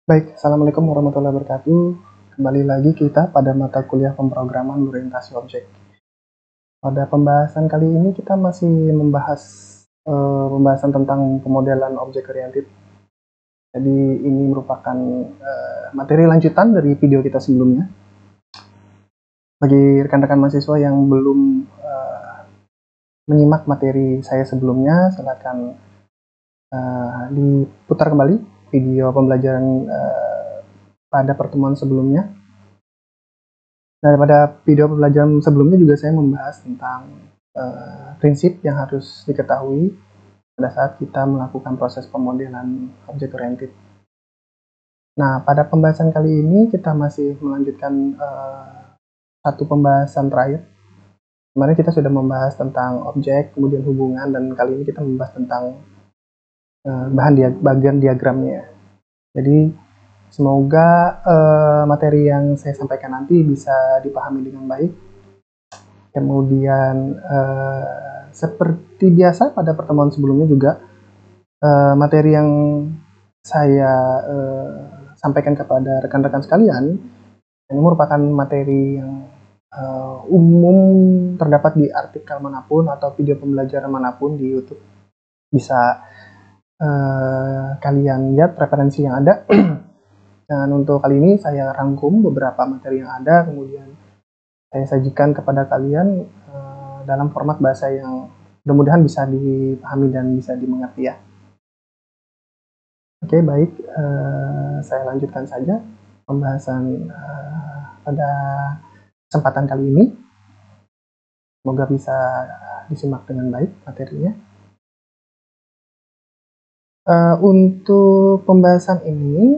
Baik, Assalamualaikum warahmatullahi wabarakatuh. Kembali lagi kita pada mata kuliah pemrograman berorientasi objek. Pada pembahasan kali ini kita masih membahas pembahasan tentang pemodelan objek oriented. Jadi ini merupakan materi lanjutan dari video kita sebelumnya. Bagi rekan-rekan mahasiswa yang belum menyimak materi saya sebelumnya, silakan diputar kembali video pembelajaran pada pertemuan sebelumnya. Nah, pada video pembelajaran sebelumnya juga saya membahas tentang prinsip yang harus diketahui pada saat kita melakukan proses pemodelan objek oriented. Nah, pada pembahasan kali ini kita masih melanjutkan satu pembahasan terakhir. Kemarin kita sudah membahas tentang objek, kemudian hubungan, dan kali ini kita membahas tentang bagian diagramnya. Jadi semoga materi yang saya sampaikan nanti bisa dipahami dengan baik. Kemudian seperti biasa pada pertemuan sebelumnya juga materi yang saya sampaikan kepada rekan-rekan sekalian ini merupakan materi yang umum terdapat di artikel manapun atau video pembelajaran manapun di YouTube. Bisa kalian lihat referensi yang ada. Dan untuk kali ini saya rangkum beberapa materi yang ada, kemudian saya sajikan kepada kalian dalam format bahasa yang mudah-mudahan bisa dipahami dan bisa dimengerti ya. Oke, baik, saya lanjutkan saja pembahasan pada kesempatan kali ini. Semoga bisa disimak dengan baik materinya. Untuk pembahasan ini,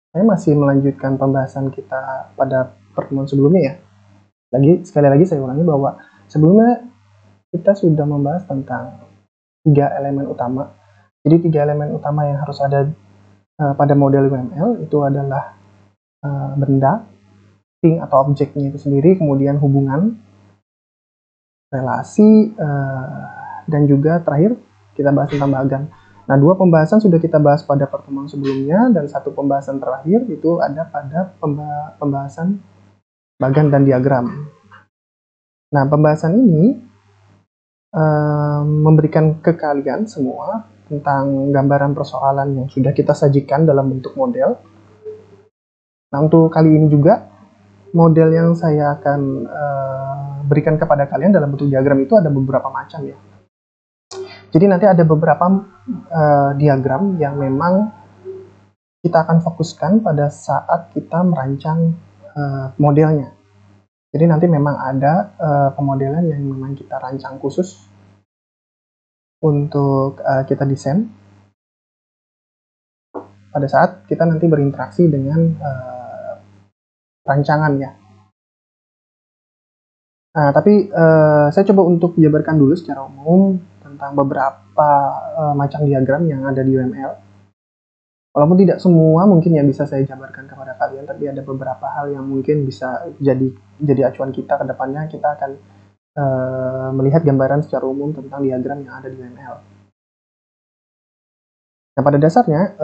saya masih melanjutkan pembahasan kita pada pertemuan sebelumnya ya. Sekali lagi saya ulangi bahwa sebelumnya kita sudah membahas tentang 3 elemen utama. Jadi 3 elemen utama yang harus ada pada model UML itu adalah benda, thing atau objeknya itu sendiri, kemudian hubungan, relasi, dan juga terakhir kita bahas tentang bagan. Nah, 2 pembahasan sudah kita bahas pada pertemuan sebelumnya, dan 1 pembahasan terakhir itu ada pada pembahasan bagan dan diagram. Nah, pembahasan ini memberikan ke kalian semua tentang gambaran persoalan yang sudah kita sajikan dalam bentuk model. Nah, untuk kali ini juga model yang saya akan berikan kepada kalian dalam bentuk diagram itu ada beberapa macam ya. Jadi nanti ada beberapa diagram yang memang kita akan fokuskan pada saat kita merancang modelnya. Jadi nanti memang ada pemodelan yang memang kita rancang khusus untuk kita desain pada saat kita nanti berinteraksi dengan rancangan ya. Nah, tapi saya coba untuk jabarkan dulu secara umum tentang beberapa macam diagram yang ada di UML. Walaupun tidak semua mungkin yang bisa saya jabarkan kepada kalian, tapi ada beberapa hal yang mungkin bisa jadi acuan kita ke depannya. Kita akan melihat gambaran secara umum tentang diagram yang ada di UML. Nah, pada dasarnya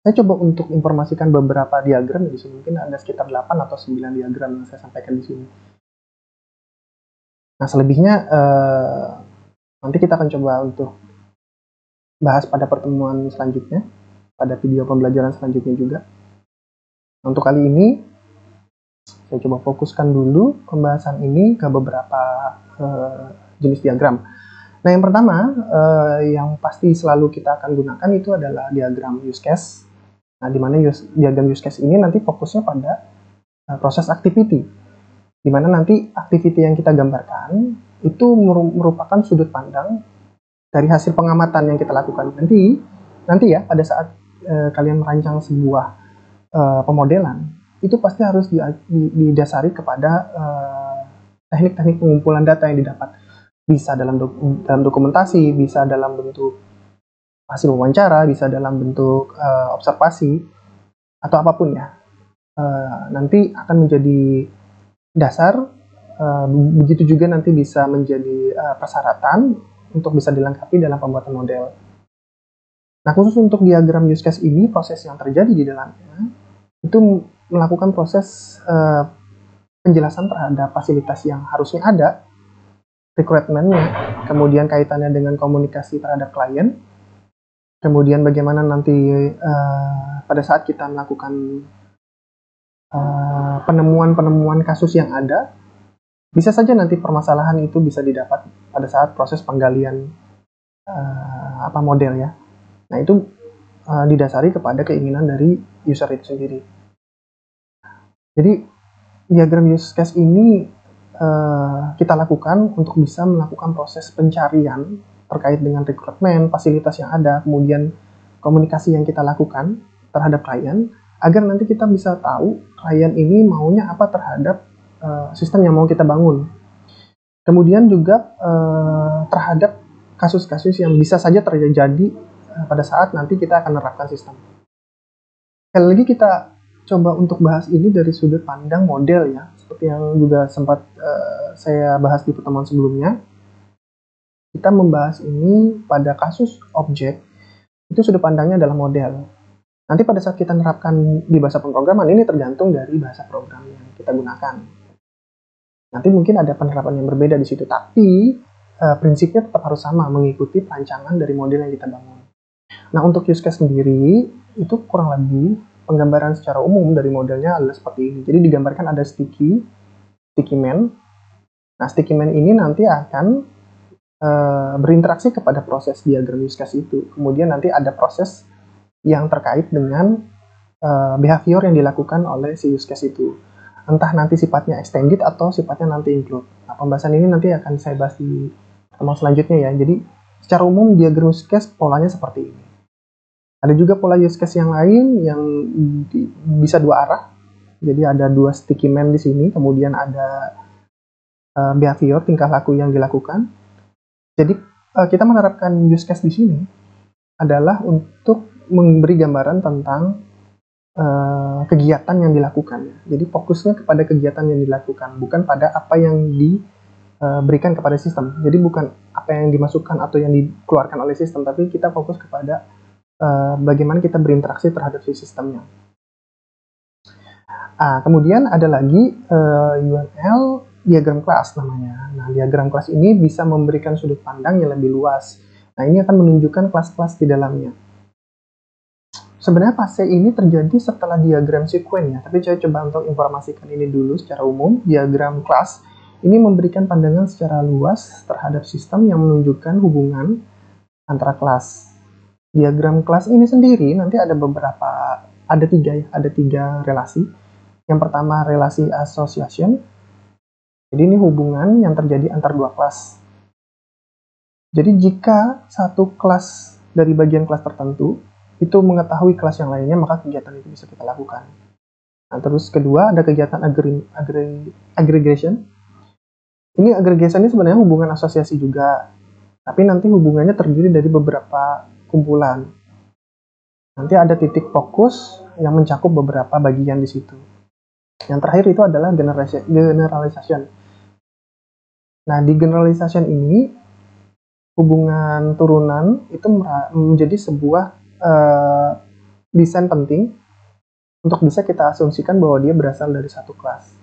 saya coba untuk informasikan beberapa diagram di sini. Mungkin ada sekitar 8 atau 9 diagram yang saya sampaikan di sini. Nah, selebihnya nanti kita akan coba untuk bahas pada pertemuan selanjutnya, pada video pembelajaran selanjutnya juga. Untuk kali ini, saya coba fokuskan dulu pembahasan ini ke beberapa jenis diagram. Nah, yang pertama, yang pasti selalu kita akan gunakan itu adalah diagram use case. Nah, di mana diagram use case ini nanti fokusnya pada proses activity, di mana nanti activity yang kita gambarkan itu merupakan sudut pandang dari hasil pengamatan yang kita lakukan. Nanti ya, pada saat kalian merancang sebuah pemodelan, itu pasti harus didasari kepada teknik-teknik pengumpulan data yang didapat. Bisa dalam dokumentasi, bisa dalam bentuk hasil wawancara, bisa dalam bentuk observasi, atau apapun ya. Nanti akan menjadi dasar, begitu juga nanti bisa menjadi persyaratan untuk bisa dilengkapi dalam pembuatan model. Nah, khusus untuk diagram use case ini, proses yang terjadi di dalamnya itu melakukan proses penjelasan terhadap fasilitas yang harusnya ada, requirement-nya, kemudian kaitannya dengan komunikasi terhadap klien, kemudian bagaimana nanti pada saat kita melakukan penemuan-penemuan kasus yang ada, bisa saja nanti permasalahan itu bisa didapat pada saat proses penggalian model ya. Nah, itu didasari kepada keinginan dari user itu sendiri. Jadi diagram use case ini kita lakukan untuk bisa melakukan proses pencarian terkait dengan rekrutmen, fasilitas yang ada, kemudian komunikasi yang kita lakukan terhadap klien, agar nanti kita bisa tahu klien ini maunya apa terhadap sistem yang mau kita bangun. Kemudian juga terhadap kasus-kasus yang bisa saja terjadi pada saat nanti kita akan menerapkan sistem. Sekali lagi kita coba untuk bahas ini dari sudut pandang model ya, seperti yang juga sempat saya bahas di pertemuan sebelumnya. Kita membahas ini pada kasus objek, itu sudut pandangnya adalah model. Nanti pada saat kita menerapkan di bahasa pemrograman, ini tergantung dari bahasa program yang kita gunakan. Nanti mungkin ada penerapan yang berbeda di situ, tapi prinsipnya tetap harus sama, mengikuti perancangan dari model yang kita bangun. Nah, untuk use case sendiri, itu kurang lebih penggambaran secara umum dari modelnya adalah seperti ini. Jadi digambarkan ada sticky man. Nah, sticky man ini nanti akan berinteraksi kepada proses diagram use case itu. Kemudian nanti ada proses yang terkait dengan behavior yang dilakukan oleh si use case itu. Entah nanti sifatnya extended atau sifatnya nanti include. Nah, pembahasan ini nanti akan saya bahas di pertemuan selanjutnya ya. Jadi secara umum diagram use case polanya seperti ini. Ada juga pola use case yang lain yang bisa dua arah. Jadi ada dua sticky man di sini, kemudian ada behavior, tingkah laku yang dilakukan. Jadi kita menerapkan use case di sini adalah untuk memberi gambaran tentang kegiatan yang dilakukan. Jadi fokusnya kepada kegiatan yang dilakukan, bukan pada apa yang diberikan kepada sistem. Jadi bukan apa yang dimasukkan atau yang dikeluarkan oleh sistem, tapi kita fokus kepada bagaimana kita berinteraksi terhadap si sistemnya. Kemudian ada lagi UML diagram kelas namanya. Nah, diagram kelas ini bisa memberikan sudut pandang yang lebih luas. Nah, ini akan menunjukkan kelas-kelas di dalamnya. Sebenarnya fase ini terjadi setelah diagram sequence ya, tapi saya coba untuk informasikan ini dulu secara umum. Diagram kelas ini memberikan pandangan secara luas terhadap sistem yang menunjukkan hubungan antara kelas. Diagram kelas ini sendiri nanti ada tiga relasi. Yang pertama relasi association. Jadi ini hubungan yang terjadi antar dua kelas. Jadi jika satu kelas dari bagian kelas tertentu itu mengetahui kelas yang lainnya, maka kegiatan itu bisa kita lakukan. Nah, terus kedua ada kegiatan aggregation. Ini aggregation ini sebenarnya hubungan asosiasi juga, tapi nanti hubungannya terdiri dari beberapa kumpulan. Nanti ada titik fokus yang mencakup beberapa bagian di situ. Yang terakhir itu adalah generalization. Nah, di generalization ini hubungan turunan itu menjadi sebuah desain penting untuk bisa kita asumsikan bahwa dia berasal dari satu kelas.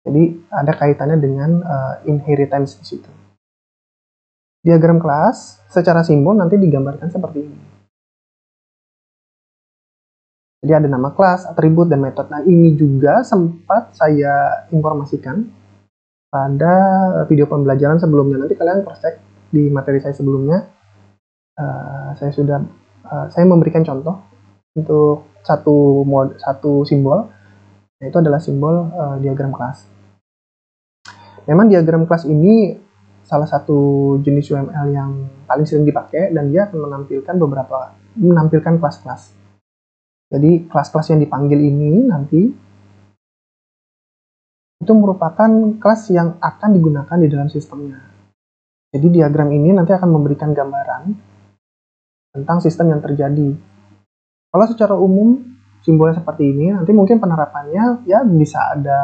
Jadi ada kaitannya dengan inheritance di situ. Diagram kelas secara simbol nanti digambarkan seperti ini. Jadi ada nama kelas, atribut, dan metode. Nah, ini juga sempat saya informasikan pada video pembelajaran sebelumnya. Nanti kalian cross-check di materi saya sebelumnya. Saya memberikan contoh untuk satu simbol, yaitu adalah simbol diagram kelas. Memang diagram kelas ini salah satu jenis UML yang paling sering dipakai, dan dia akan menampilkan kelas-kelas. Jadi kelas-kelas yang dipanggil ini nanti itu merupakan kelas yang akan digunakan di dalam sistemnya. Jadi diagram ini nanti akan memberikan gambaran tentang sistem yang terjadi. Kalau secara umum simbolnya seperti ini, nanti mungkin penerapannya ya bisa ada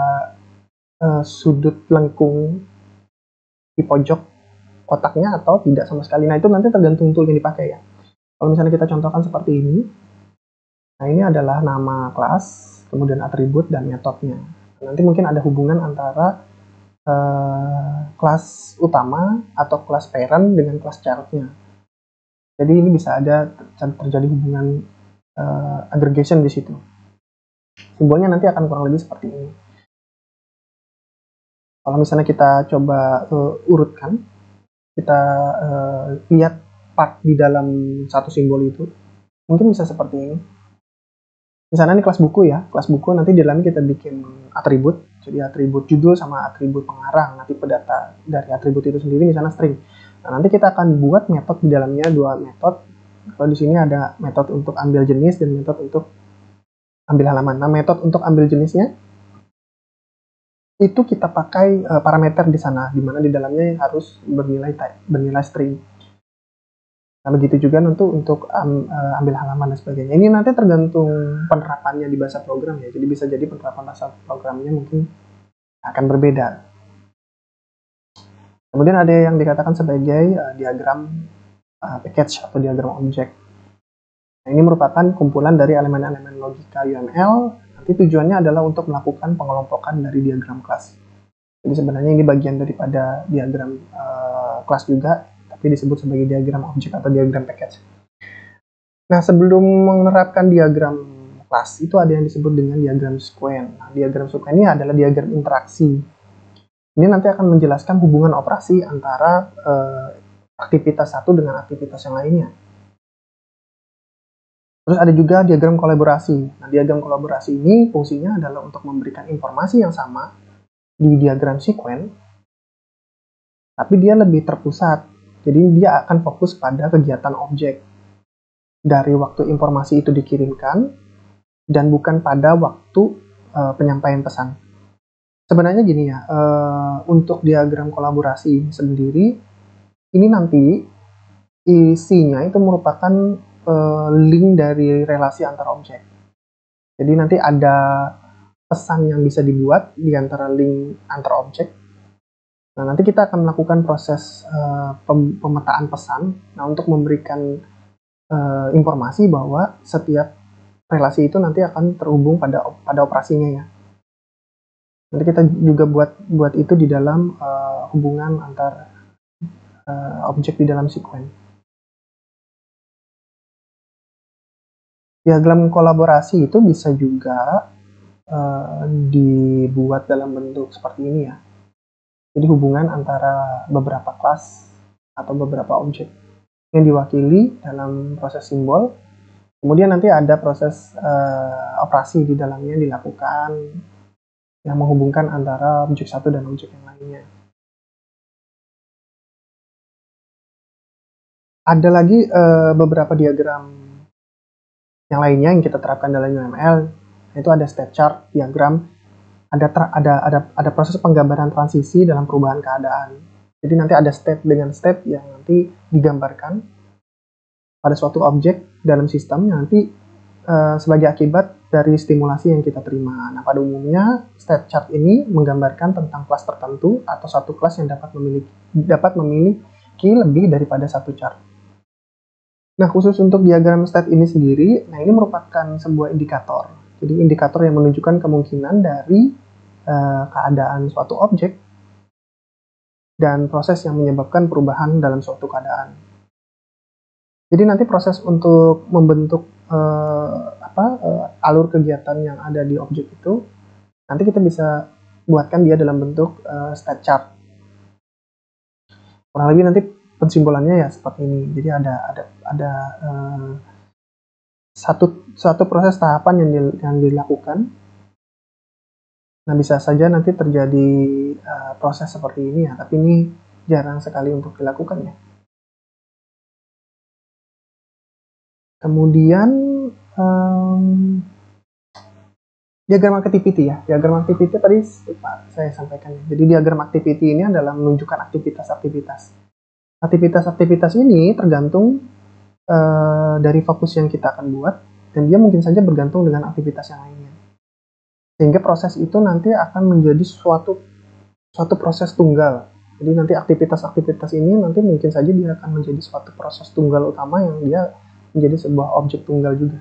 sudut lengkung di pojok kotaknya atau tidak sama sekali. Nah, itu nanti tergantung tool yang dipakai ya. Kalau misalnya kita contohkan seperti ini, nah ini adalah nama kelas, kemudian atribut dan metodenya. Nanti mungkin ada hubungan antara kelas utama atau kelas parent dengan kelas childnya. Jadi ini bisa ada terjadi hubungan aggregation di situ. Simbolnya nanti akan kurang lebih seperti ini. Kalau misalnya kita coba urutkan, kita lihat part di dalam satu simbol itu, mungkin bisa seperti ini. Misalnya ini kelas buku ya, kelas buku nanti di dalamnya kita bikin atribut, jadi atribut judul sama atribut pengarang, nanti data dari atribut itu sendiri misalnya string. Nah, nanti kita akan buat metode di dalamnya, dua metode. Kalau di sini ada metode untuk ambil jenis dan metode untuk ambil halaman. Nah, metode untuk ambil jenisnya itu kita pakai parameter di sana, di mana di dalamnya harus bernilai string. Nah, begitu juga untuk ambil halaman dan sebagainya. Ini nanti tergantung penerapannya di bahasa program ya. Jadi bisa jadi penerapan bahasa programnya mungkin akan berbeda. Kemudian ada yang dikatakan sebagai diagram package atau diagram objek. Nah, ini merupakan kumpulan dari elemen-elemen logika UML. Nanti tujuannya adalah untuk melakukan pengelompokan dari diagram kelas. Jadi sebenarnya ini bagian daripada diagram kelas juga, tapi disebut sebagai diagram objek atau diagram package. Nah, sebelum menerapkan diagram kelas, itu ada yang disebut dengan diagram sequence. Nah, diagram sequence ini adalah diagram interaksi. Ini nanti akan menjelaskan hubungan operasi antara aktivitas satu dengan aktivitas yang lainnya. Terus ada juga diagram kolaborasi. Nah, diagram kolaborasi ini fungsinya adalah untuk memberikan informasi yang sama di diagram sequence, tapi dia lebih terpusat. Jadi dia akan fokus pada kegiatan objek dari waktu informasi itu dikirimkan dan bukan pada waktu penyampaian pesan. Sebenarnya gini ya, untuk diagram kolaborasi sendiri, ini nanti isinya itu merupakan link dari relasi antar objek. Jadi nanti ada pesan yang bisa dibuat di antara link antar objek. Nah, nanti kita akan melakukan proses pemetaan pesan, nah untuk memberikan informasi bahwa setiap relasi itu nanti akan terhubung pada operasinya ya. Nanti kita juga buat itu di dalam hubungan antar objek di dalam sequence. Diagram kolaborasi itu bisa juga dibuat dalam bentuk seperti ini ya. Jadi hubungan antara beberapa kelas atau beberapa objek yang diwakili dalam proses simbol. Kemudian nanti ada proses operasi di dalamnya dilakukan yang menghubungkan antara objek satu dan objek yang lainnya. Ada lagi beberapa diagram yang lainnya yang kita terapkan dalam UML, itu ada state chart, diagram, ada proses penggambaran transisi dalam perubahan keadaan. Jadi nanti ada state dengan state yang nanti digambarkan pada suatu objek dalam sistem yang nanti sebagai akibat dari stimulasi yang kita terima. Nah, pada umumnya state chart ini menggambarkan tentang kelas tertentu atau satu kelas yang dapat memiliki lebih daripada satu chart. Nah, khusus untuk diagram state ini sendiri, nah ini merupakan sebuah indikator. Jadi indikator yang menunjukkan kemungkinan dari keadaan suatu objek dan proses yang menyebabkan perubahan dalam suatu keadaan. Jadi nanti proses untuk membentuk alur kegiatan yang ada di objek itu, nanti kita bisa buatkan dia dalam bentuk state chart. Kurang lebih nanti pensimbolannya ya seperti ini. Jadi ada satu proses tahapan yang dilakukan. Nah, bisa saja nanti terjadi proses seperti ini ya, tapi ini jarang sekali untuk dilakukan ya. Kemudian diagram activity ya. Diagram activity tadi saya sampaikan ya. Jadi diagram activity ini adalah menunjukkan aktivitas-aktivitas. Aktivitas-aktivitas ini tergantung dari fokus yang kita akan buat, dan dia mungkin saja bergantung dengan aktivitas yang lainnya. Sehingga proses itu nanti akan menjadi suatu proses tunggal. Jadi nanti aktivitas-aktivitas ini nanti mungkin saja dia akan menjadi suatu proses tunggal utama yang dia menjadi sebuah objek tunggal juga.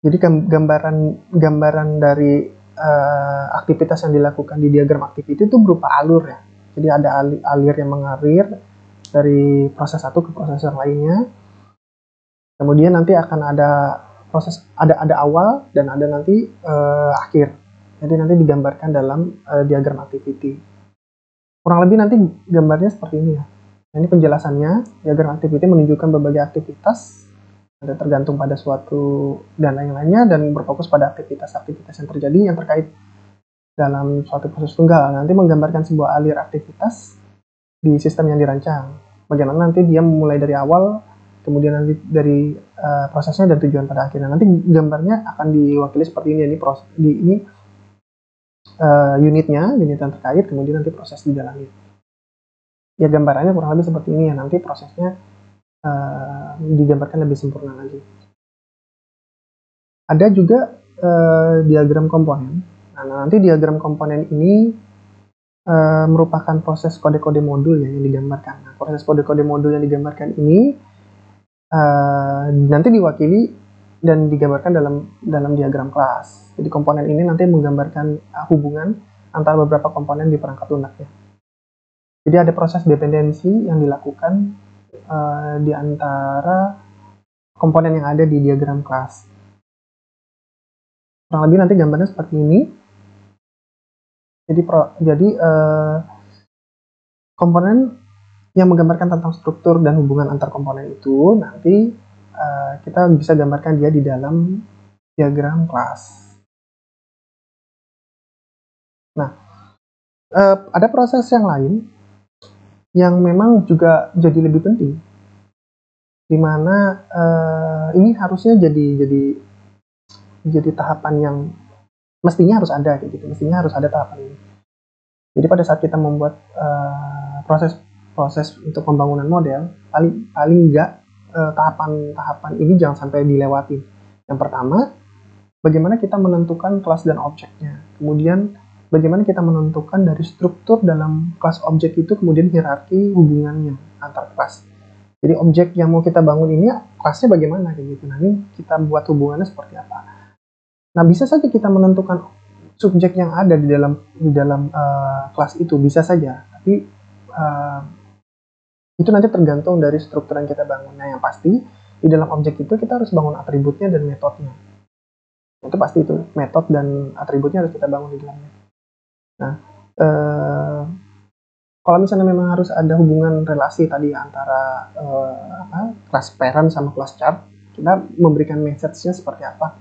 Jadi gambaran dari aktivitas yang dilakukan di diagram activity itu berupa alur ya. Jadi ada alir yang mengalir dari proses satu ke proses yang lainnya. Kemudian nanti akan ada proses, ada awal dan ada nanti akhir. Jadi nanti digambarkan dalam diagram activity. Kurang lebih nanti gambarnya seperti ini ya. Nah, ini penjelasannya. Diagram activity menunjukkan berbagai aktivitas, ada tergantung pada suatu dan lain-lainnya, dan berfokus pada aktivitas-aktivitas yang terjadi yang terkait dalam suatu proses tunggal. Nanti menggambarkan sebuah alir aktivitas di sistem yang dirancang. Bagaimana nanti dia mulai dari awal, kemudian nanti dari prosesnya dan tujuan pada akhirnya. Nanti gambarnya akan diwakili seperti ini. Ini unit yang terkait, kemudian nanti proses di dalamnya. Ya gambarannya kurang lebih seperti ini ya. Nanti prosesnya digambarkan lebih sempurna lagi. Ada juga diagram komponen. Nah, nanti diagram komponen ini merupakan proses kode-kode modul ya yang digambarkan. Nah, proses kode-kode modul yang digambarkan ini nanti diwakili dan digambarkan dalam diagram kelas. Jadi komponen ini nanti menggambarkan hubungan antara beberapa komponen di perangkat lunaknya. Jadi ada proses dependensi yang dilakukan di antara komponen yang ada di diagram kelas. Kurang lebih nanti gambarnya seperti ini. Jadi komponen yang menggambarkan tentang struktur dan hubungan antar komponen itu nanti kita bisa gambarkan dia di dalam diagram kelas. Nah, ada proses yang lain yang memang juga jadi lebih penting, di mana ini harusnya jadi tahapan yang mestinya harus ada kayak gitu. Mestinya harus ada tahapan ini. Jadi pada saat kita membuat proses untuk pembangunan model, paling enggak tahapan-tahapan ini jangan sampai dilewati. Yang pertama, bagaimana kita menentukan kelas dan objeknya. Kemudian bagaimana kita menentukan dari struktur dalam kelas objek itu, kemudian hierarki hubungannya antar kelas. Jadi objek yang mau kita bangun ini kelasnya bagaimana kayak gitu. Nah, ini kita buat hubungannya seperti apa. Nah, bisa saja kita menentukan subjek yang ada di dalam kelas itu, bisa saja. Tapi itu nanti tergantung dari struktur yang kita bangun. Nah, yang pasti di dalam objek itu kita harus bangun atributnya dan metodenya. Itu pasti itu, metode dan atributnya harus kita bangun di dalamnya. Nah, kalau misalnya memang harus ada hubungan relasi tadi antara kelas parent sama kelas child, kita memberikan message-nya seperti apa.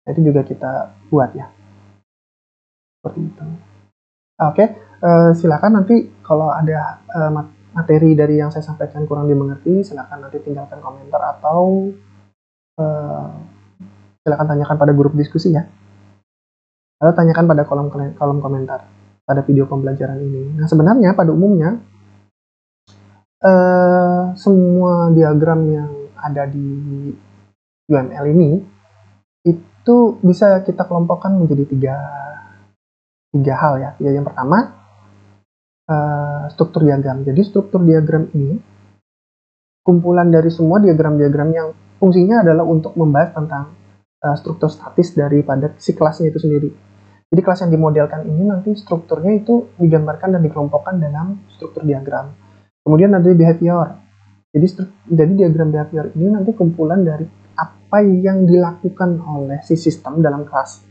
Nah, itu juga kita buat ya. Seperti itu. Oke, silakan nanti kalau ada materi dari yang saya sampaikan kurang dimengerti, silakan nanti tinggalkan komentar atau silakan tanyakan pada grup diskusi ya. Atau tanyakan pada kolom komentar pada video pembelajaran ini. Nah, sebenarnya pada umumnya semua diagram yang ada di UML ini itu bisa kita kelompokkan menjadi tiga hal ya. Yang pertama, struktur diagram. Jadi struktur diagram ini kumpulan dari semua diagram-diagram yang fungsinya adalah untuk membahas tentang struktur statis daripada si kelasnya itu sendiri. Jadi kelas yang dimodelkan ini nanti strukturnya itu digambarkan dan dikelompokkan dalam struktur diagram. Kemudian ada behavior. Jadi diagram behavior ini nanti kumpulan dari apa yang dilakukan oleh si sistem dalam kelas.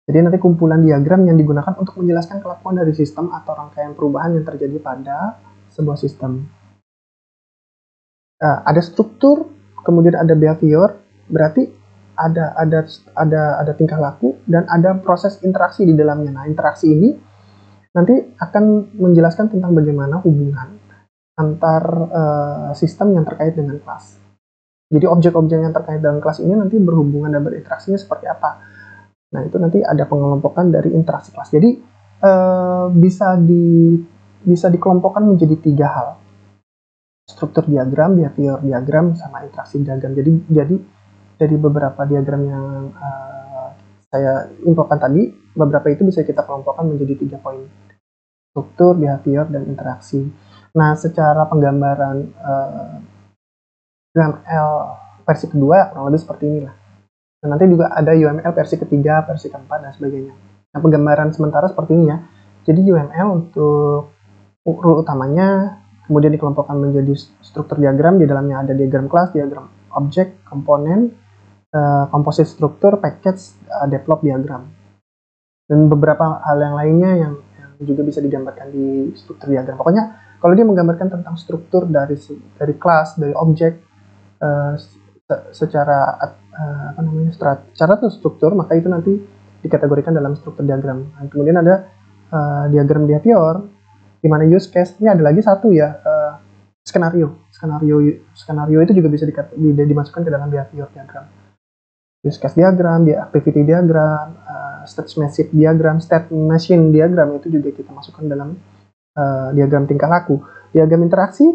Jadi nanti kumpulan diagram yang digunakan untuk menjelaskan kelakuan dari sistem atau rangkaian perubahan yang terjadi pada sebuah sistem. Ada struktur, kemudian ada behavior, berarti ada tingkah laku dan ada proses interaksi di dalamnya. Nah, interaksi ini nanti akan menjelaskan tentang bagaimana hubungan antar sistem yang terkait dengan kelas. Jadi objek-objek yang terkait dengan kelas ini nanti berhubungan dan berinteraksinya seperti apa. Nah, itu nanti ada pengelompokan dari interaksi kelas. Jadi bisa dikelompokkan menjadi tiga hal. Struktur diagram, behavior diagram, sama interaksi diagram. Jadi dari beberapa diagram yang saya infokan tadi, beberapa itu bisa kita kelompokkan menjadi 3 poin. Struktur, behavior, dan interaksi. Nah, secara penggambaran UML versi kedua kurang lebih seperti inilah. Dan nanti juga ada UML versi ketiga, versi keempat, dan sebagainya. Nah, penggambaran sementara seperti ini ya. Jadi UML untuk rule utamanya, kemudian dikelompokkan menjadi struktur diagram. Di dalamnya ada diagram kelas, diagram objek, komponen, composite struktur, package, develop diagram. Dan beberapa hal yang lainnya yang juga bisa digambarkan di struktur diagram. Pokoknya kalau dia menggambarkan tentang struktur dari kelas, dari objek, secara secara struktur, maka itu nanti dikategorikan dalam struktur diagram. Dan kemudian ada diagram behavior, di mana use case. Ini ada lagi satu ya, skenario itu juga bisa dimasukkan ke dalam behavior diagram. Use case diagram, activity diagram, state machine diagram itu juga kita masukkan dalam diagram tingkah laku. Diagram interaksi,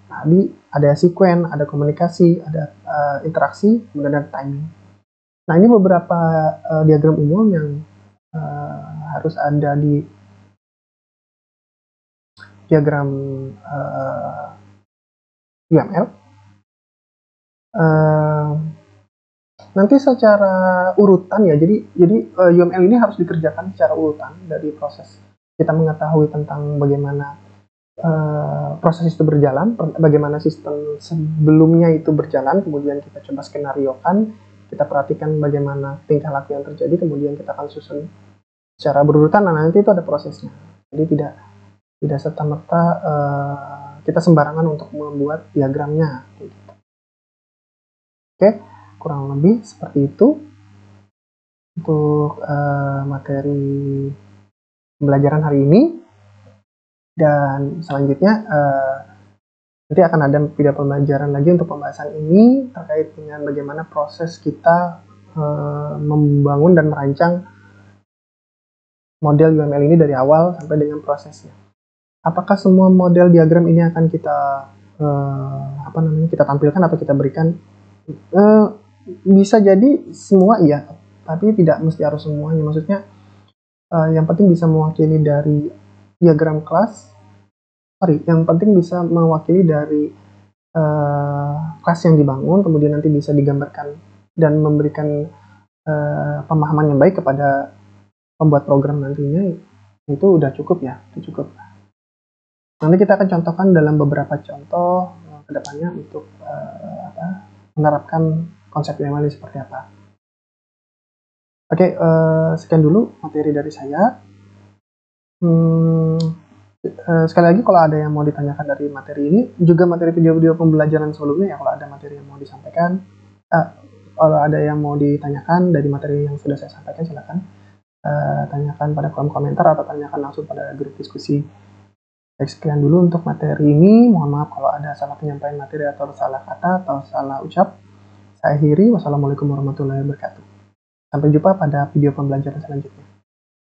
tadi ada sequence, ada komunikasi, ada interaksi, kemudian ada timing. Nah, ini beberapa diagram umum yang harus ada di diagram UML. Nanti secara urutan ya, jadi UML ini harus dikerjakan secara urutan dari proses kita mengetahui tentang bagaimana proses itu berjalan, bagaimana sistem sebelumnya itu berjalan, kemudian kita coba skenariokan, kita perhatikan bagaimana tingkah laku yang terjadi, kemudian kita akan susun secara berurutan. Nah, nanti itu ada prosesnya. Jadi tidak serta-merta kita sembarangan untuk membuat diagramnya. Oke, kurang lebih seperti itu untuk materi pembelajaran hari ini. Dan selanjutnya nanti akan ada video pembelajaran lagi untuk pembahasan ini terkait dengan bagaimana proses kita membangun dan merancang model UML ini dari awal sampai dengan prosesnya. Apakah semua model diagram ini akan kita kita tampilkan atau kita berikan? Bisa jadi semua iya, tapi tidak mesti harus semuanya. Maksudnya yang penting bisa mewakili dari diagram kelas, yang penting bisa mewakili dari kelas yang dibangun, kemudian nanti bisa digambarkan dan memberikan pemahaman yang baik kepada pembuat program nantinya. Itu udah cukup ya, itu cukup. Nanti kita akan contohkan dalam beberapa contoh kedepannya untuk menerapkan konsep UML ini seperti apa. Oke, sekian dulu materi dari saya. Sekali lagi, kalau ada yang mau ditanyakan dari materi ini, juga materi video-video pembelajaran sebelumnya ya, kalau ada materi yang mau disampaikan, kalau ada yang mau ditanyakan dari materi yang sudah saya sampaikan, silakan tanyakan pada kolom komentar atau tanyakan langsung pada grup diskusi. Baik, sekian dulu untuk materi ini. Mohon maaf kalau ada salah penyampaian materi atau salah kata atau salah ucap. Saya akhiri. Wassalamualaikum warahmatullahi wabarakatuh. Sampai jumpa pada video pembelajaran selanjutnya.